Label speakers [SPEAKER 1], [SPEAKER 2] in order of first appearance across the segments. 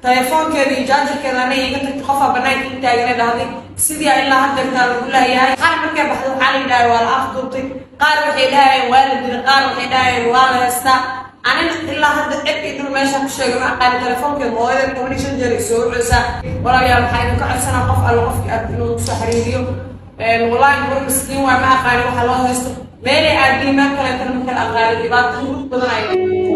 [SPEAKER 1] تليفون كذي جاجر كذا أنا يقطع خفا بناك أنت أجنبي هذه سيدي إلا هذا كان ولا هي حرب كيف بحثوا علي لا ولا أخذتي قارب حيلها والد قارب حيلها ولا يستا أنا إلا هذا أكيد إنه ما يشوف شيء مع قال تليفون كذا مواد كوميشن جري سوق عسى ولا يوم حين كل سنة قف على قف إنه سحريريو والله يقول مسكين وما قال وحلا هست مالي أدي ما كان ترى مثل أغاني بعض بدنا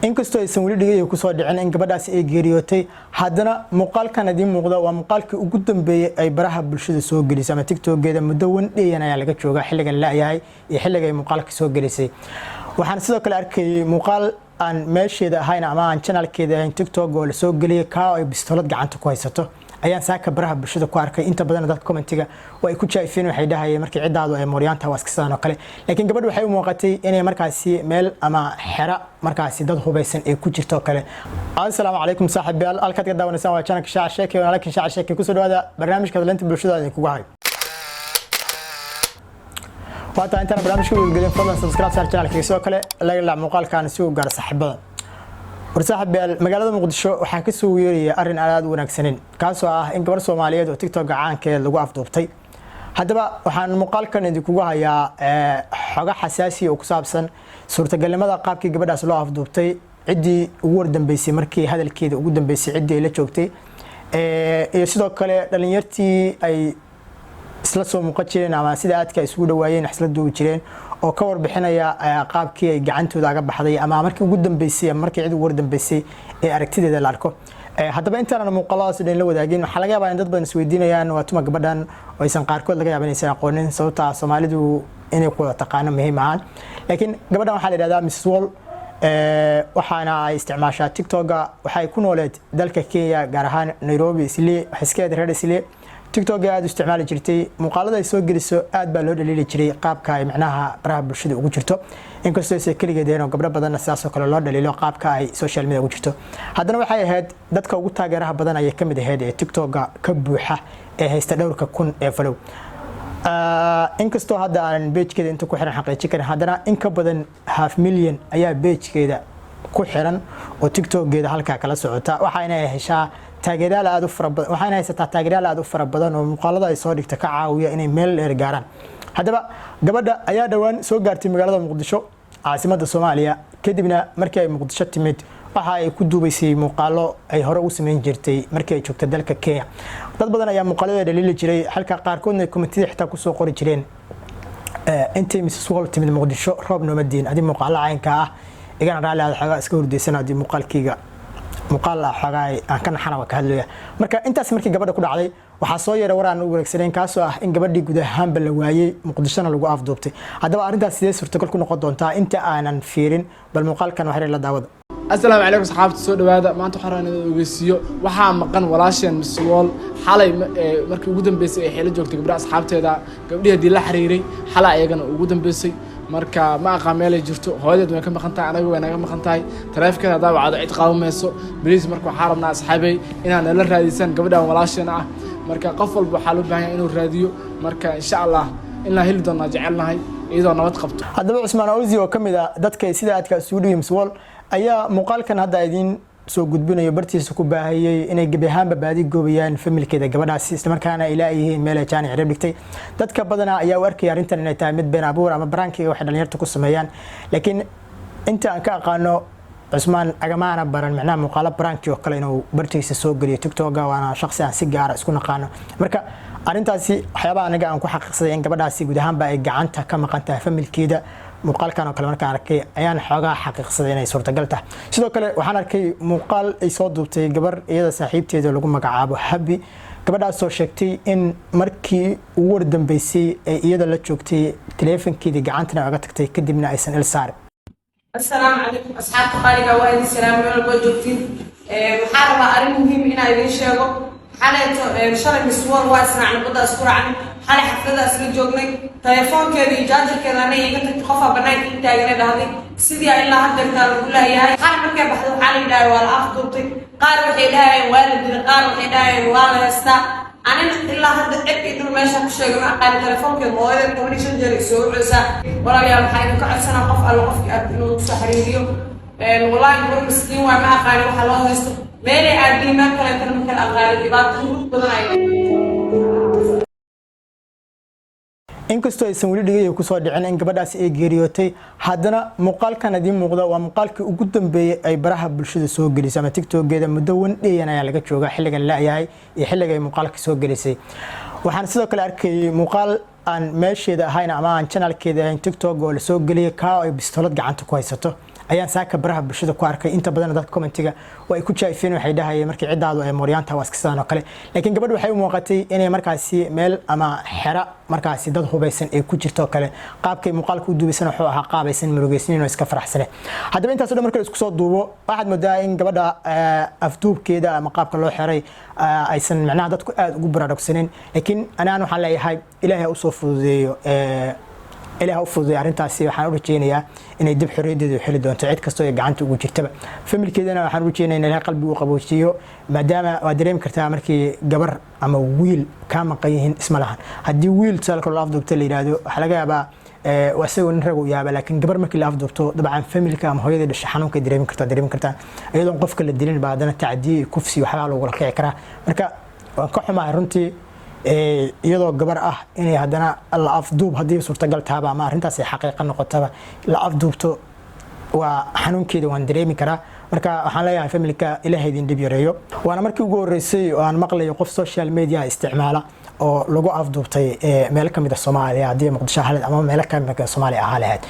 [SPEAKER 2] inkastoo aysan weli dhigay ku soo dhicin in gabadhaas ay geeriyootay haddana muuqaalkan idin muuqda waa muuqaalkii ugu dambeeyay ay baraha bulshada soo gelisay ama TikTok-geeda muddo wan dheeyan ayaa laga joogaa xilligan la yahay iyo xilliga ay muuqaalka soo gelisay waxaan sidoo kale arkay muuqaal aan meesheeda ahayn ama aan channelkeeda ahayn TikTok oo la soo geliyay ka ay bistoolad gacanta ku haysato ayaan saaka baraha bulshada ku arkay inta badan dadka commentiga way ku jaayfeen waxay dhahayeen markii cidaadu ay mooryaanta waa iska sidaan oo kale laakiin gabadhu waxay u muuqatay inay markaasi meel ama xira markaasi dad hubaysan ay ku jirto kale assalaamu calaykum saaxiibayaal halkaad ka daawanaysan waa channelka Shaac Sheekay oo laakiin Shaac Sheekay ku soo dhawaada barnaamijka hadalanta bulshada ay kugu hay waata inta barnaamijku uu gelin fadlan subscribe sar channelka sidoo kale la muuqaalkan si uu gaar saaxiibada warsaxaabeel magaalada Muqdisho waxa ka soo weeriyay arin aad u wanaagsanin kaasoo ah in gabar Soomaaliyeed oo TikTok gacaankeed lagu afduubtay hadaba waxaan muuqaalkan idinku hayaa xoga xasaasi oo ku saabsan suurtagalnimada qaabkii gabadhaas loo afduubtay cidii ugu wardambeysay markii hadalkeeda ugu dambeysay cidii la joogtay iyo sidoo kale dhalinyartii ay isla soo muuqajeen ama sida aadka isugu dhawaayeen isla duubi jireen oo ka warbixinaya qaabkii ay gacantooda aga baxday ama markii ugu dambeysay markii cid ugu dambeysay ee aragtideeda la arko hadaba intaan muuqaaladaas dhan la wadaagin waxa laga yaabaa in dad badan isweydiinayaan waa tuma gabadhan oo aysan qaarkood laga yaabaa inaysan aqoonin sababta Soomaalidu inay ku wada taqaan muhiim ah laakiin gabadhan waxa la yiraahdaa Mrs Wall waxaana ay isticmaashaa TikTok-ga waxay ku nooleed dalka Kenya gaar ahaan Nairobi Isli xiskeeda reer Isli TikTok aad isticmaali jirtay muuqaalada ay soo geliso aad baa loo dhaliili jiray qaabka ay macnaha baraha bulshada ugu jirto inkastoo ay kaligeedeen oo gabdho badan sidaas oo kale loo dhaliilo qaabka ay social media ugu jirto haddana waxay ahayd dadka ugu taageeraha badan ay kamid ahayd ee TikTok-ga ka buuxa ee haysta dhowrka kun ee follow inkastoo hadda aan page-keeda inta ku xiran xaqiijin karin haddana in ka badan 500,000 ayaa page-keeda ku xiran oo TikTok-geeda halka kala socota waxayna heshaa taageerayaal aad u fara badan waxayna haysataa taageerayaal aad u fara badan oo muuqaalada ay soo dhigta ka caawiya inay meel dheer gaaraan hadaba gabadha ayaa dhawaan soo gaartay magaalada Muqdisho caasimadda Soomaaliya kadibna markii ay Muqdisho timid waxa ay ku duubaysay muuqaalo ay hore u sameyn jirtay markii ay joogtay dalka Kenya dad badan ayaa muuqaalada dhaliili jiray halka qaarkoodna commentida xitaa ku soo qori jireen intii Mrs Wall timid Muqdisho roob noomadiin adii muuqaalo caynka ah igana raali aad xaga iska hurdeysan adii muuqaalkiiga muuqaal xagaay aan ka naxana ka hadlaya marka intaas markii gabadha ku dhacday waxa soo yeeray waraan ugu wanaagsaneen kaasoo ah in gabadhii guud ahaan la waayay Muqdishona lagu afduubtay hadaba arintaas sidee suurtagal ku noqon doontaa inta aanan fiirin bal muuqaalkan waxa la daawado
[SPEAKER 3] السلام عليكم صحابتي soo dhawaada maanta waxaan ogeysiyo waxa maqan walaasheen Mrs Wall xalay markii ugu dambeysay ay xeelo joogtay gabdhaha asxaabteeda gabdhihii la xiriiray xalay ayagana ugu dambeysay marka ma aqaan meel ay jirto hooyadeed way ka maqan tahay anaga way naga maqan tahay taleefankeeda hadaa wacdo cid qaawamayso please marka waxaan rabnaa asxaabay inaan la raadisan gabdhaha walaasheen ah marka qof walba waxa loo baahan yahay inuu raadiyo marka insha Allah in la heli doono jecelnahay iyadoo nabad qabto
[SPEAKER 2] hadaba Usman Awzi oo kamid ah dadka sida aadka isugu dhigay Mrs Wall ayaa muuqaalkan hadda idin soo gudbinayo bartiisa ku baahayay inay gabi ahaanba baadi goobayaan familkeeda gabadhaas isla markaana ilaahay meel ay jaan cirib dhigtay dadka badana ayaa u arkay arintan inay tahay mid been abuur ama baraankiga wax dhalinyarta ku sameeyaan laakiin inta aan ka aqaano Usman agamaana baran macnaha muuqaalo baraanki oo kale inuu bartiisa soo galiyo TikTok-ga waana shakhsi aan si gaar ah isku naqaano marka arintaasi waxyaabaha aniga aan ku xaqiiqsaday in gabadhaasi guud ahaanba ay gacanta ka maqan tahay familkeeda muuqaalkan oo kale markaan arkay ayaan xogaa xaqiiqsaday inay suurtagal tahay sidoo kale waxaan arkay muuqaal ay soo duubtay gabar iyada saaxiibteeda lagu magacaabo Habi gabadhaas oo sheegtay in markii ugu wardambeysay ay iyada la joogtay taleefankeeda gacantana uga tagtay kadibna aysan il saarin
[SPEAKER 1] السلام عليكم أصحاب قارئة وأهل السلام عليكم وجوكتين محاربة أرين مهم إن أيدين شيء حالة شرع مسوار واسنا عن بدأ أذكر عن حالة حفلة أسرع جوجني تليفون كذي جاجر كذا أنا يقطع خفا بناك أنت أجنبي هذه سيدي إلا هذا كان ولا هي حرب كيف بحثوا علي لا ولا أخذتي قارب حيلها والد قارب حيلها ولا يستا أنا إلا هذا أكيد إنه ما يشوف شيء مع قال تليفون كذا مواد كوميشن جري سوق عسى ولا يوم حين كل سنة قف على قف إنه سحريريو والله gabar miskiin waa ma aqaan waxa loo haysto meel ay aadin ma kale tan ma kala aqaan dhibaato badan ay
[SPEAKER 2] inkastoo aysan weli dhigay ku soo dhicin in gabadhaasi ay geeriyootay haddana muuqaalkan idin muuqda waa muuqaalkii ugu dambeeyay ay baraha bulshada soo gelisay ama TikTok-geeda muddo wan dheeyan ayaa laga joogaa xilligan la yahay iyo xilliga ay muuqaalka soo gelisay waxaan sidoo kale arkay muuqaal aan meesheeda ahayn ama aan channelkeeda ahayn TikTok oo la soo geliyay ka ay bistoolad gacanta ku haysato ayaan saaka baraha bulshada ku arkay inta badan dad commentiga way ku jaayfeen waxay dhahayeen markii cidaadu ay Mooriyaanta waas kasaan oo kale laakiin gabadhu waxay u muuqatay inay markaasi meel ama xira markaasi dad hubeysan ay ku jirto kale qaabkay muuqaalku u duubisan wuxuu ahaa qaabaysan murugeysan oo iska faraxsan haddaba intaas oo dhan markii isku soo duubo waxaad moodaa in gabadha afduubkeeda ama qaabka loo xiray aysan macnaha dadku aad ugu baraarugsaneen laakiin anaan waxaan leeyahay ilaahay u soo fududeeyo ilaahay u fududeeyo arintaasi waxaan u rajeynayaa inay dib xorriyadeedu xili doonto cid kastoo ay gacanta ugu jirtaba familkeedana waxaan u rajeynayaa in ilaahay qalbiga u qaboojiyo maadaama waa dareemi kartaa markii gabar ama wiil ka maqan yihiin isma lahan haddii wiil salka loo afduubto la yiraahdo waxa laga yaabaa wasagoo nin rag u yaaba laakiin gabar markii la afduubto dabcan familka ama hooyada dhashay xanuunka dareemi kartaa iyadoo qofka la dilin baa hadana tacdiye kufsi waxa lagu kici karaa marka waan ka xumahay runtii iyadoo gabar ah inay hadana la afduub hadii suurtagal taaba ama arintaas ay xaqiiqo noqotaba la afduubto waa xanuunkeeda waan dareemi karaa marka waxaan leeyahay familka ilaahay idin dib yareeyo waana markii ugu horeysay oo aan maqlayo qof social media isticmaala oo lagu afduubtay meel ka mid ah Soomaaliya hadii Muqdisho halad ama meel ka mid ah Soomaaliya ahaleed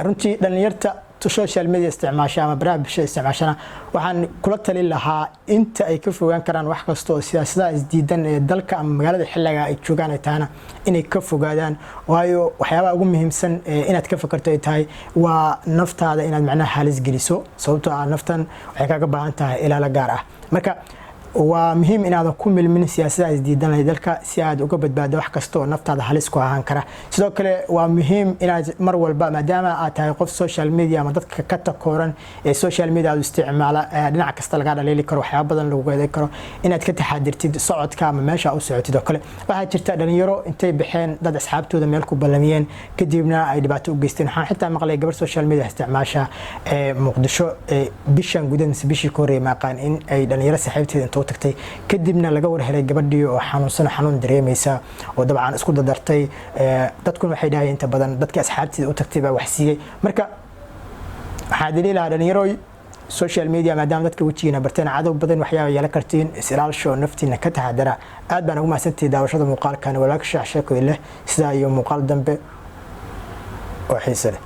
[SPEAKER 2] runtii dhalinyarta social media isticmaasha ama baraha bulshada isticmaashana waxaan kula talin lahaa inta ay ka fogaan karaan wax kasta oo siyaasadaha isdiidan ee dalka ama magaalada xilliga ay joogaan ay taana inay ka fogaadaan waayo waxyaabaha ugu muhiimsan inaad ka fakarto ay tahay waa naftaada inaad macnaha halis geliso sababtoo ah naftan waxay kaga baahan tahay ilaala gaar ah marka waa muhiim inaad ku milmin siyaasadaha isdiidan ee dalka si aad uga badbaado wax kasta oo naftaada halis ku ahaan kara sidoo kale waa muhiim inaad mar walba maadaama aad tahay qof social media ama dadka ka takooran ee social media aad isticmaala dhinac kasta laga dhaleeli karo waxyaabo badan lagu geeday karo inaad ka taxadirtid socodka ama meesha u socotid oo kale waxa jirta dhalinyaro intay bixeen dad asxaabtooda meel ku ballamiyeen kadibna ay dhibaato u geysteen waxaan xitaa maqlay gabar social media isticmaasha Muqdisho bishan gudaheeda bishii Korea maqaan in ay dhalinyaro saaxiibteeda tagtay kadibna laga war helay gabadhii oo xanuun dareemaysa oo dabcan isku dadartay dadku waxay dhaayeen inta badan dadka asxaabteeda u tagtay baa wax siiyay marka waxa daliil ah dhalinyaro social media maadaama dadka wajigiina barteen cadow badan waxyaabo yeelan kartiin is-ilaalisho naftiina ka taxadara aad baan ugu mahadsantahay daawashada muuqaalkan walaal ka sheeko ilaa sida iyo muuqaal dambe oo xiiso leh